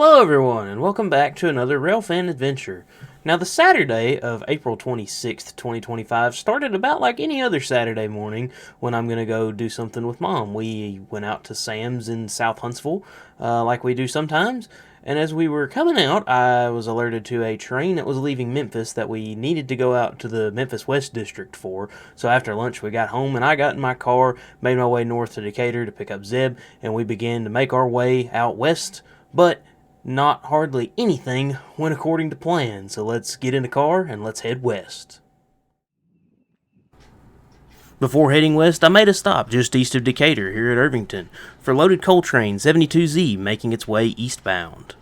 Hello everyone, and welcome back to another railfan adventure. Now the Saturday of April 26th, 2025 started about like any other Saturday morning when I'm going to go do something with Mom. We went out to Sam's in South Huntsville, like we do sometimes, and as we were coming out, I was alerted to a train that was leaving Memphis that we needed to go out to the Memphis West District for. So after lunch we got home and I got in my car, made my way north to Decatur to pick up Zeb, and we began to make our way out west, but not hardly anything went according to plan, so let's get in the car and let's head west. Before heading west, I made a stop just east of Decatur here at Irvington for loaded coal train 72Z making its way eastbound.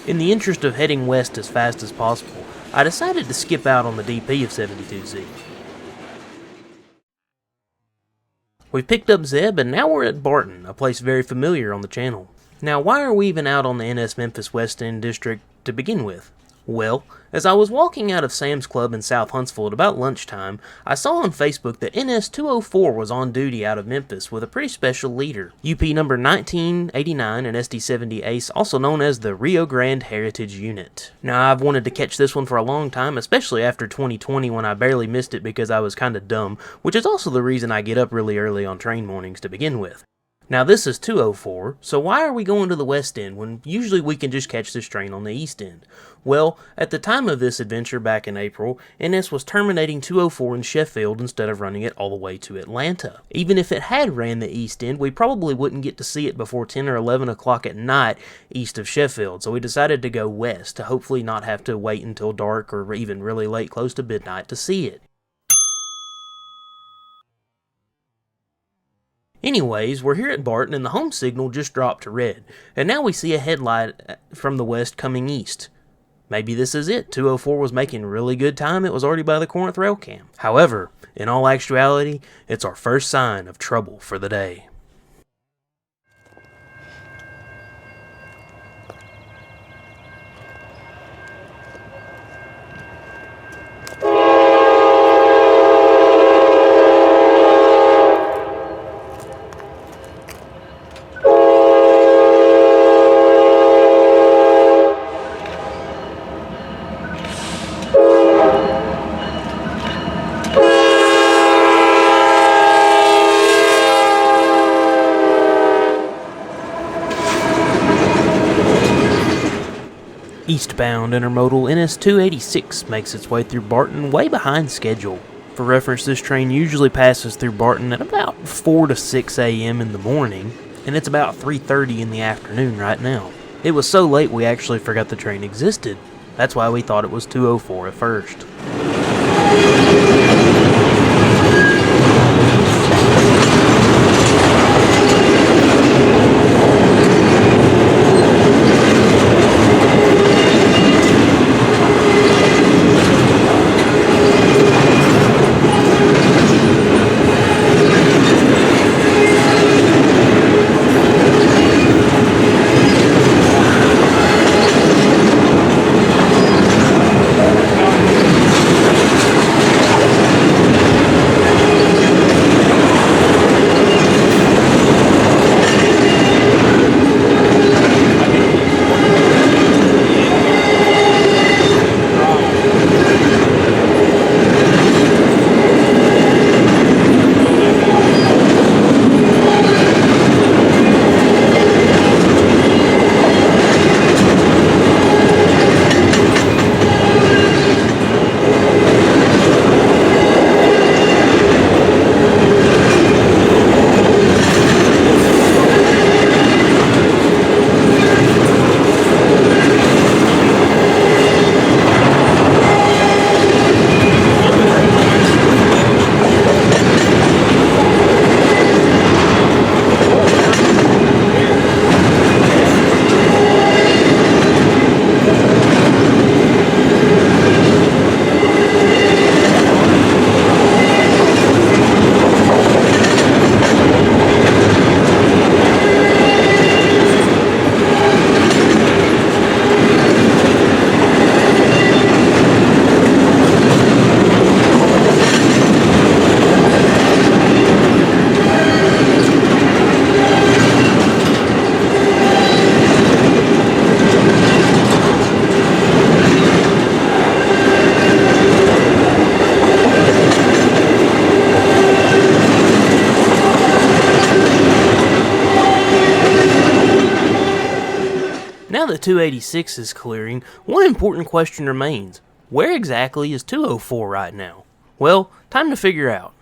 In the interest of heading west as fast as possible, I decided to skip out on the DP of 72Z. We've picked up Zeb and now we're at Barton, a place very familiar on the channel. Now why are we even out on the NS Memphis West District to begin with? Well, as I was walking out of Sam's Club in South Huntsville at about lunchtime, I saw on Facebook that NS 204 was on duty out of Memphis with a pretty special leader, UP number 1989 and SD70 Ace, also known as the Rio Grande Heritage Unit. Now I've wanted to catch this one for a long time, especially after 2020 when I barely missed it because I was kinda dumb, which is also the reason I get up really early on train mornings to begin with. Now this is 204, so why are we going to the west end when usually we can just catch this train on the east end? Well, at the time of this adventure back in April, NS was terminating 204 in Sheffield instead of running it all the way to Atlanta. Even if it had ran the east end, we probably wouldn't get to see it before 10 or 11 o'clock at night east of Sheffield, so we decided to go west to hopefully not have to wait until dark or even really late close to midnight to see it. Anyways, we're here at Barton and the home signal just dropped to red, and now we see a headlight from the west coming east. Maybe this is it. 204 was making really good time. It was already by the Corinth rail cam. However, in all actuality, it's our first sign of trouble for the day. Eastbound intermodal NS 286 makes its way through Barton way behind schedule. For reference, this train usually passes through Barton at about 4 to 6 a.m. in the morning, and it's about 3:30 in the afternoon right now. It was so late we actually forgot the train existed. That's why we thought it was 204 at first. 286 is clearing, one important question remains. Where exactly is 204 right now? Well, time to figure out.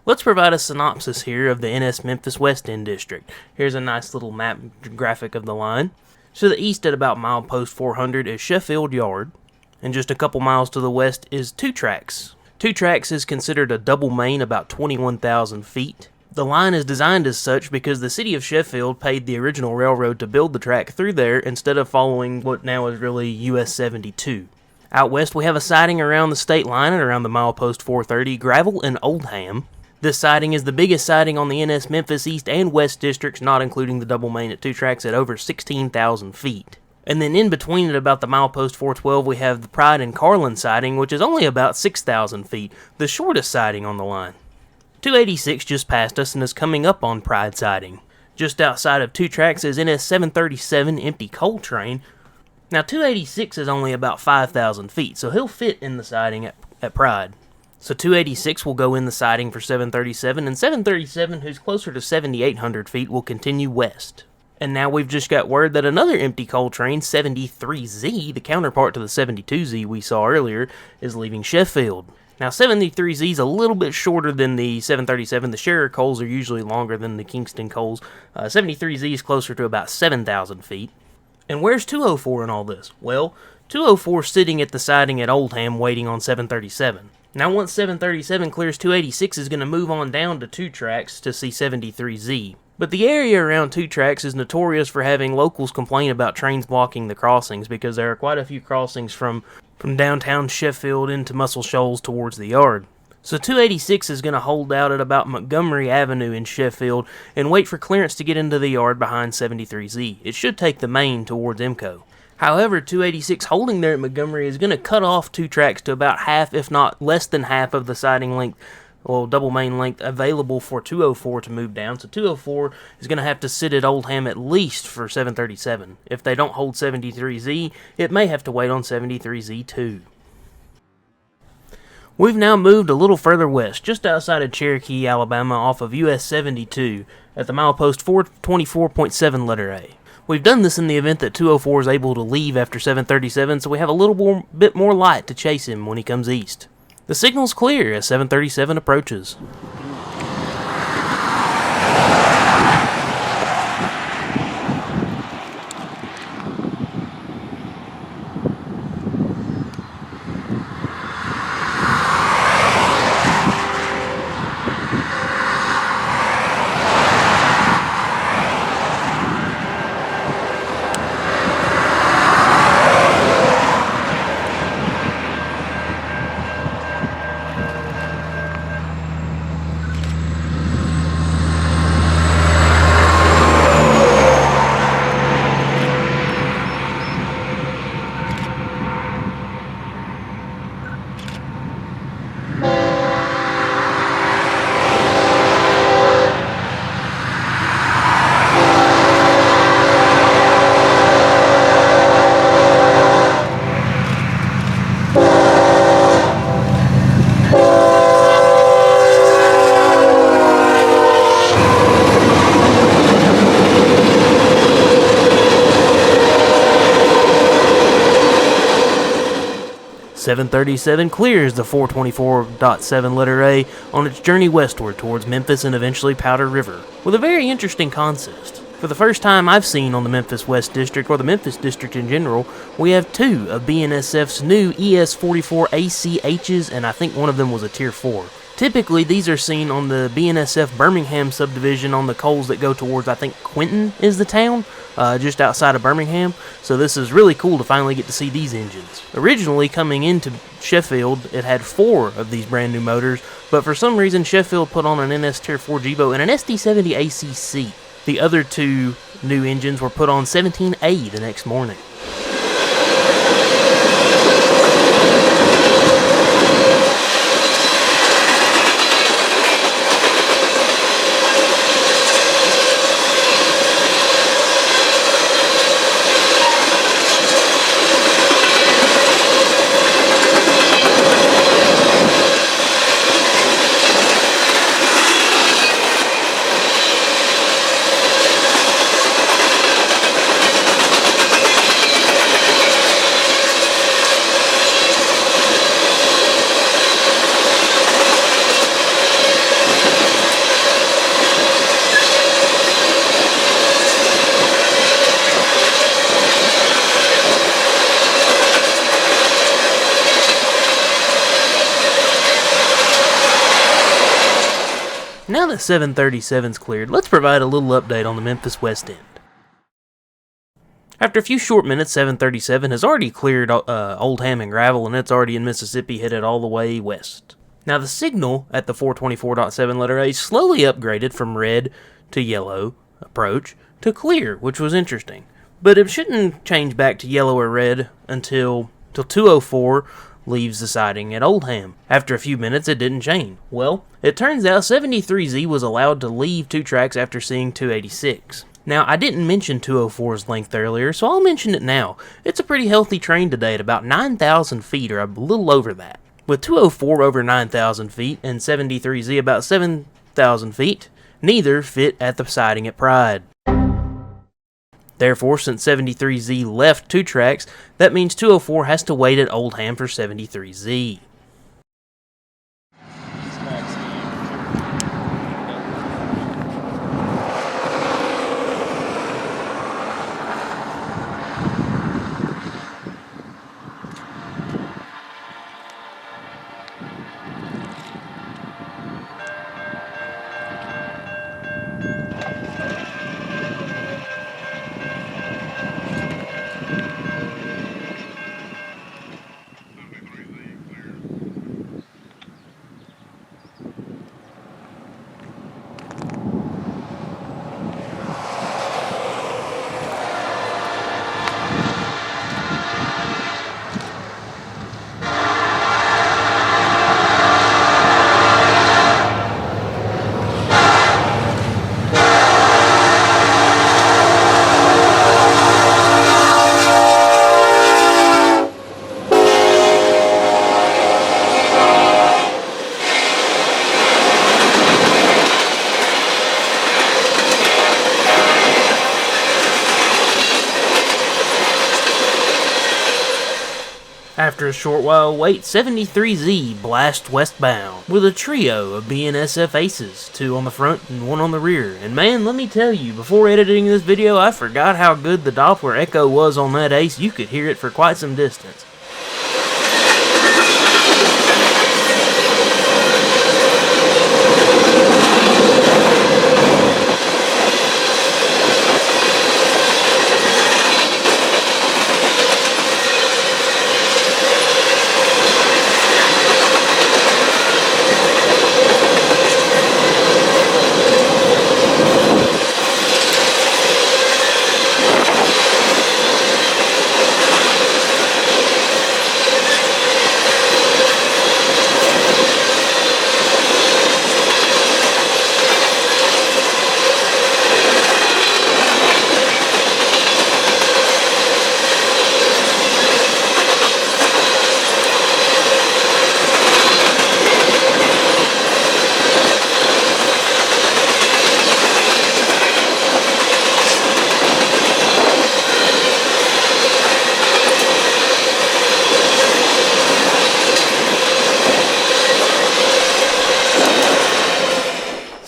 Let's provide a synopsis here of the NS Memphis West District. Here's a nice little map graphic of the line. To the east at about milepost 400 is Sheffield Yard, and just a couple miles to the west is Two Tracks. Two Tracks is considered a double main about 21,000 feet. The line is designed as such because the city of Sheffield paid the original railroad to build the track through there instead of following what now is really US 72. Out west we have a siding around the state line and around the milepost 430, Gravel and Oldham. This siding is the biggest siding on the NS Memphis East and West Districts, not including the double main at Two Tracks at over 16,000 feet. And then in between at about the milepost 412 we have the Pride and Carlin siding, which is only about 6,000 feet, the shortest siding on the line. 286 just passed us and is coming up on Pride siding. Just outside of Two Tracks is NS 737 empty coal train. Now 286 is only about 5,000 feet, so he'll fit in the siding at Pride. So 286 will go in the siding for 737, and 737, who's closer to 7,800 feet, will continue west. And now we've just got word that another empty coal train, 73Z, the counterpart to the 72Z we saw earlier, is leaving Sheffield. Now 73Z is a little bit shorter than the 737. The Scherer coals are usually longer than the Kingston coals. 73Z is closer to about 7,000 feet. And where's 204 in all this? Well, 204 is sitting at the siding at Oldham waiting on 737. Now once 737 clears 286 is going to move on down to Two Tracks to see 73Z. But the area around Two Tracks is notorious for having locals complain about trains blocking the crossings because there are quite a few crossings from downtown Sheffield into Muscle Shoals towards the yard. So 286 is going to hold out at about Montgomery Avenue in Sheffield and wait for clearance to get into the yard behind 73Z. It should take the main towards MCO. However, 286 holding there at Montgomery is going to cut off Two Tracks to about half, if not less than half, of the siding length, well, double main length available for 204 to move down. So 204 is going to have to sit at Oldham at least for 737. If they don't hold 73Z, it may have to wait on 73Z too. We've now moved a little further west, just outside of Cherokee, Alabama, off of US 72 at the milepost 424.7 letter A. We've done this in the event that 204 is able to leave after 737, so we have a little bit more light to chase him when he comes east. The signal's clear as 737 approaches. 737 clears the 424.7 letter A on its journey westward towards Memphis and eventually Powder River, with a very interesting consist. For the first time I've seen on the Memphis West District, or the Memphis District in general, we have two of BNSF's new ES44 ACHs, and I think one of them was a Tier 4. Typically, these are seen on the BNSF Birmingham subdivision on the coals that go towards, I think, Quinton is the town, just outside of Birmingham. So this is really cool to finally get to see these engines. Originally, coming into Sheffield, it had 4 of these brand new motors, but for some reason, Sheffield put on an NS Tier 4 Jibo and an SD70 ACC. The other 2 new engines were put on 17A the next morning. now that 737's cleared, let's provide a little update on the Memphis West End. After a few short minutes, 737 has already cleared Oldham and Gravel, and it's already in Mississippi, headed all the way west. Now the signal at the 424.7 letter A slowly upgraded from red to yellow, approach, to clear, which was interesting. But it shouldn't change back to yellow or red until 204 leaves the siding at Oldham. After a few minutes, it didn't change. Well, it turns out 73Z was allowed to leave 2 tracks after seeing 286. Now, I didn't mention 204's length earlier, so I'll mention it now. It's a pretty healthy train today at about 9,000 feet, or a little over that. With 204 over 9,000 feet and 73Z about 7,000 feet, neither fit at the siding at Pride. Therefore, since 73Z left 2 tracks, that means 204 has to wait at Oldham for 73Z. After a short while wait, 73Z blast westbound with a trio of BNSF aces, 2 on the front and 1 on the rear. And man, let me tell you, before editing this video, I forgot how good the Doppler echo was on that ace. You could hear it for quite some distance.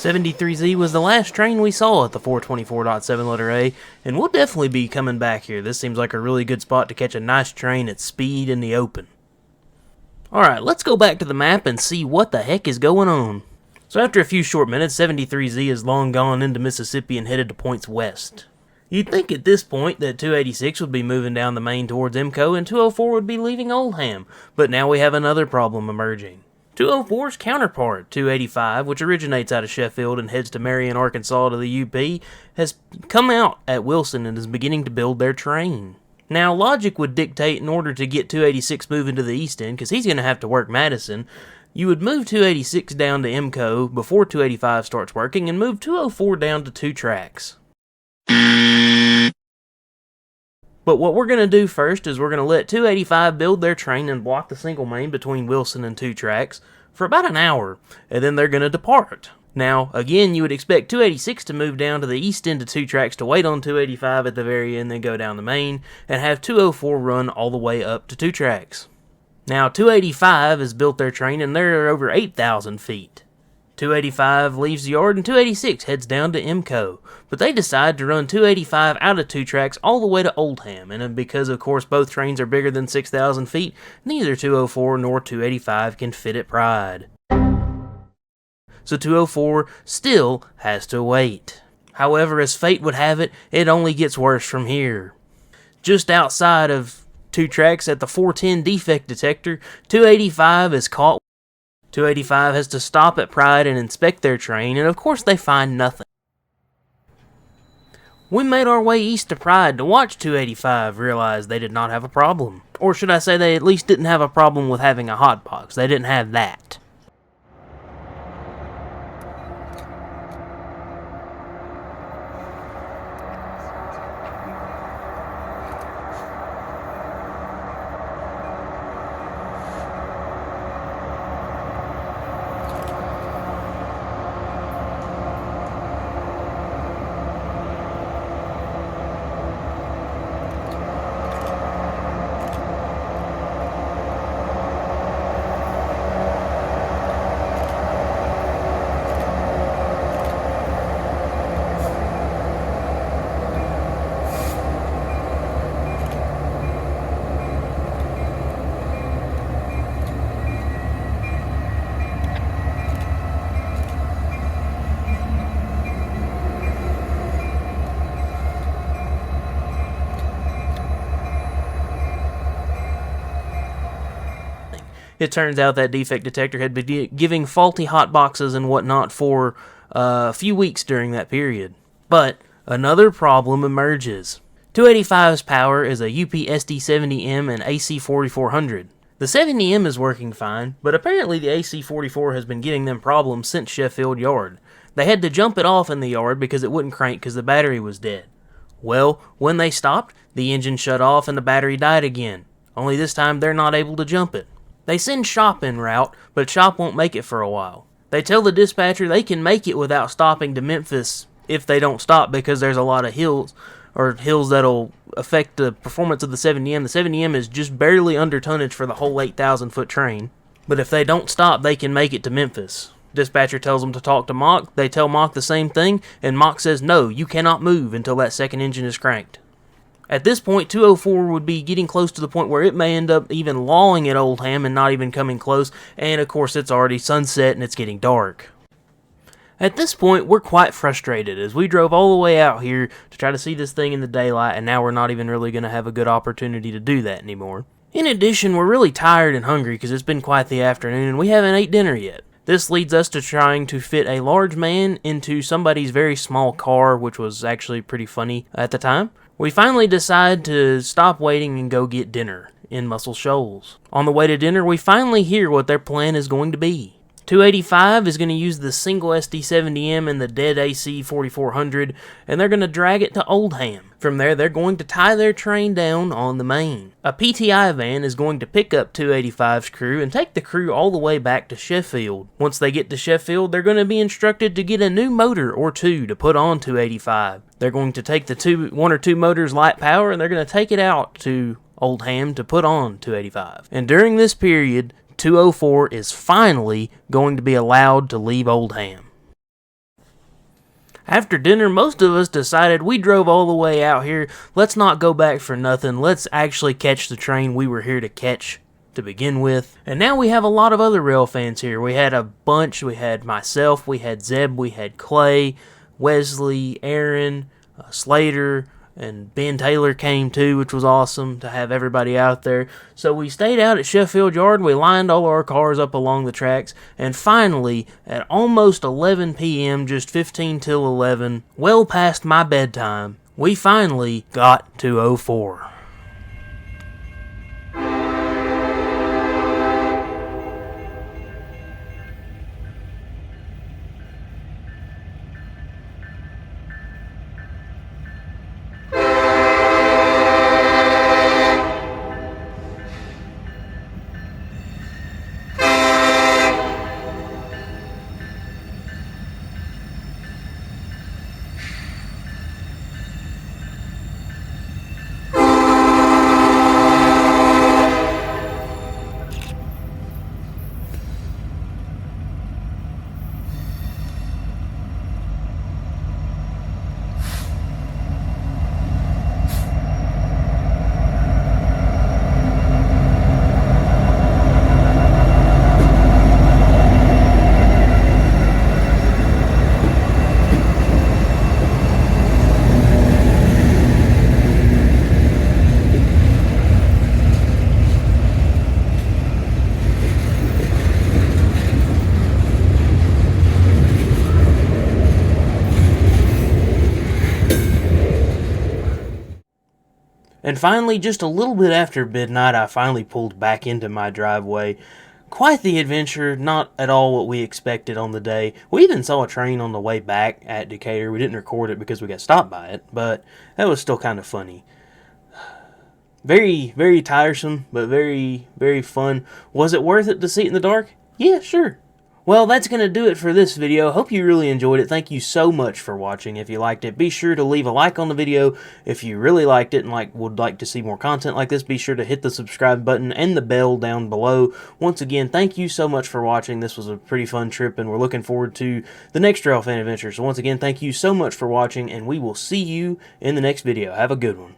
'73Z was the last train we saw at the 424.7 letter A, and we'll definitely be coming back here. This seems like a really good spot to catch a nice train at speed in the open. Alright, let's go back to the map and see what the heck is going on. So after a few short minutes, 73Z is long gone into Mississippi and headed to points west. You'd think at this point that 286 would be moving down the main towards Emco and 204 would be leaving Oldham, but now we have another problem emerging. 204's counterpart, 285, which originates out of Sheffield and heads to Marion, Arkansas to the UP, has come out at Wilson and is beginning to build their train. Now, logic would dictate in order to get 286 moving to the east end, because he's going to have to work Madison, you would move 286 down to Emco before 285 starts working and move 204 down to 2 tracks. But what we're going to do first is we're going to let 285 build their train and block the single main between Wilson and 2 tracks for about an hour, and then they're going to depart. Now, again, you would expect 286 to move down to the east end of 2 tracks to wait on 285 at the very end, then go down the main, and have 204 run all the way up to 2 tracks. Now, 285 has built their train, and they're over 8,000 feet. 285 leaves the yard and 286 heads down to Emco, but they decide to run 285 out of 2 tracks all the way to Oldham, and because of course both trains are bigger than 6,000 feet, neither 204 nor 285 can fit at Pride. so 204 still has to wait. However, as fate would have it, it only gets worse from here. Just outside of 2 tracks at the 410 defect detector, 285 is caught. 285 has to stop at Pride and inspect their train, and of course they find nothing. We made our way east to Pride to watch 285 realize they did not have a problem. Or should I say they at least didn't have a problem with having a hotbox. They didn't have that. It turns out that defect detector had been giving faulty hotboxes and whatnot for a few weeks during that period. But another problem emerges. 285's power is a UPSD-70M and AC-4400. The 70M is working fine, but apparently the AC-44 has been giving them problems since Sheffield Yard. They had to jump it off in the yard because it wouldn't crank because the battery was dead. Well, when they stopped, the engine shut off and the battery died again. Only this time they're not able to jump it. They send shop en route, but shop won't make it for a while. They tell the dispatcher they can make it without stopping to Memphis if they don't stop because there's a lot of hills that'll affect the performance of the 70M. The 70M is just barely under tonnage for the whole 8,000 foot train. But if they don't stop, they can make it to Memphis. Dispatcher tells them to talk to Mock. They tell Mock the same thing, and Mock says, no, you cannot move until that second engine is cranked. At this point, 204 would be getting close to the point where it may end up even lawing at Oldham and not even coming close, and of course it's already sunset and it's getting dark. At this point, we're quite frustrated as we drove all the way out here to try to see this thing in the daylight, and now we're not even really going to have a good opportunity to do that anymore. In addition, we're really tired and hungry because it's been quite the afternoon and we haven't ate dinner yet. This leads us to trying to fit a large man into somebody's very small car, which was actually pretty funny at the time. We finally decide to stop waiting and go get dinner in Muscle Shoals. On the way to dinner, we finally hear what their plan is going to be. 285 is going to use the single SD70M and the dead AC4400, and they're going to drag it to Oldham. From there, they're going to tie their train down on the main. A PTI van is going to pick up 285's crew and take the crew all the way back to Sheffield. Once they get to Sheffield, they're going to be instructed to get a new motor or two to put on 285. They're going to take the one or two motors light power, and they're going to take it out to Oldham to put on 285. And during this period, 204 is finally going to be allowed to leave Oldham. After dinner, most of us decided we drove all the way out here. Let's not go back for nothing. Let's actually catch the train we were here to catch to begin with. And now we have a lot of other rail fans here. We had a bunch. We had myself, we had Zeb, we had Clay, Wesley, Aaron, Slater, and Ben Taylor came too, which was awesome to have everybody out there. So we stayed out at Sheffield Yard, we lined all our cars up along the tracks, and finally, at almost 11 p.m., just 15 till 11, well past my bedtime, we finally got to 04. And finally, just a little bit after midnight, I finally pulled back into my driveway. Quite the adventure, not at all what we expected on the day. We even saw a train on the way back at Decatur. We didn't record it because we got stopped by it, but that was still kind of funny. Very, very tiresome, but very, very fun. Was it worth it to see it in the dark? Yeah, sure. Well, that's going to do it for this video. Hope you really enjoyed it. Thank you so much for watching. If you liked it, be sure to leave a like on the video. If you really liked it and would like to see more content like this, be sure to hit the subscribe button and the bell down below. Once again, thank you so much for watching. This was a pretty fun trip, and we're looking forward to the next rail fan adventure. So once again, thank you so much for watching, and we will see you in the next video. Have a good one.